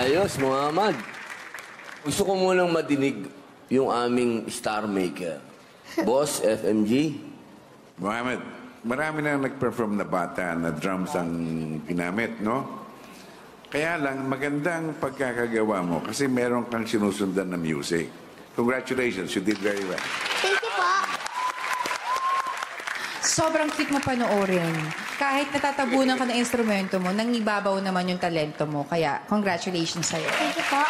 Ayos, Muhammad. Gusto ko munang madinig yung aming star maker. Boss, FMG. Muhammad, marami na nag-perform na bata na drums ang ginamit, no? Kaya lang, magandang pagkakagawa mo kasi meron kang sinusundan na music. Congratulations, you did very well. Thank you po. Sobrang cute mo panoorin. Kahit natatabunan ka ng instrumento mo, nangibabaw naman yung talento mo. Kaya, congratulations sa'yo. Thank you po.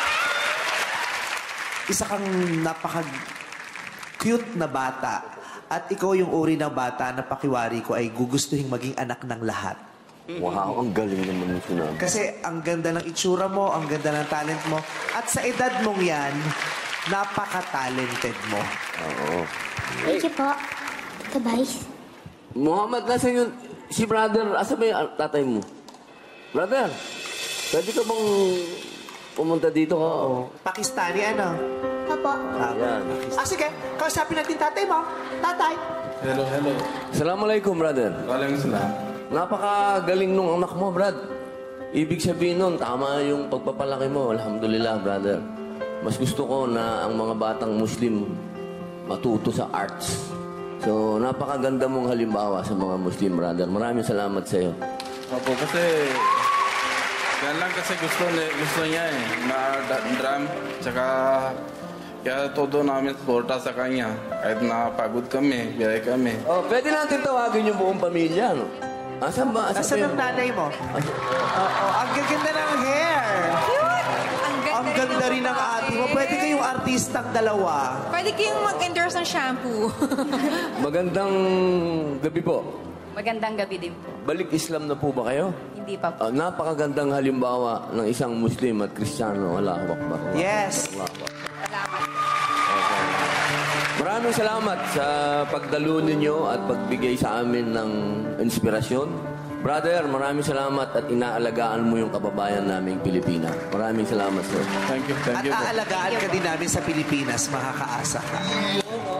Isa kang napaka-cute na bata. At ikaw yung uri ng bata na pakiwari ko ay gugustuhin maging anak ng lahat. Wow, ang galing naman yung sinabi. Kasi ang ganda ng itsura mo, ang ganda ng talent mo. At sa edad mong yan, napaka-talented mo. Oo. Thank you po. Tita Vice. Muhammad, nasan yun? Si brother, asa ba yung tatay mo? Brother, pwede ka bang pumunta dito? Oo. Pakistani, ano? Opo. Yan. Sige, kausapin natin tatay mo. Tatay. Hello, hello. Assalamualaikum, brother. Waalaikumsalam. Napakagaling nung anak mo, Brad. Ibig sabihin nun, tama yung pagpapalaki mo. Alhamdulillah, brother. Mas gusto ko na ang mga batang Muslim matuto sa arts. So, napakaganda mong halimbawa sa mga Muslim, brother. Maraming salamat sa iyo. Opo, kasi... Yan lang kasi gusto niya eh. Na drum, tsaka... Kaya todo namin suporta sa kanya. Kahit napagod kami, biyay kami. Oh, pwede natin tawagin yung buong pamilya, no? Asan ba? Nasaan ang nanay mo? Oo, ang gaganda ng hair. Ang ganda rin ng ate mo. Pwede kayong artistang dalawa. Pwede kayong mag-endorse ng shampoo. Magandang gabi po. Magandang gabi din po. Balik Islam na po ba kayo? Hindi pa po. Napakagandang halimbawa ng isang Muslim at Kristiyano. Allahu Akbar. Yes. Allahu Akbar. Salamat. Maraming salamat sa pagdalo ninyo at pagbigay sa amin ng inspirasyon. Brother, maraming salamat at inaalagaan mo yung kababayan naming Pilipina. Maraming salamat, sir. Thank you At po. aalagaan ka din namin sa Pilipinas, makakaasa ka.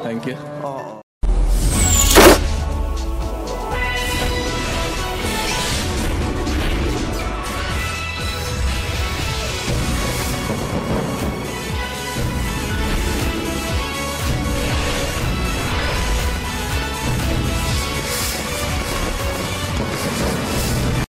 Thank you. Oo.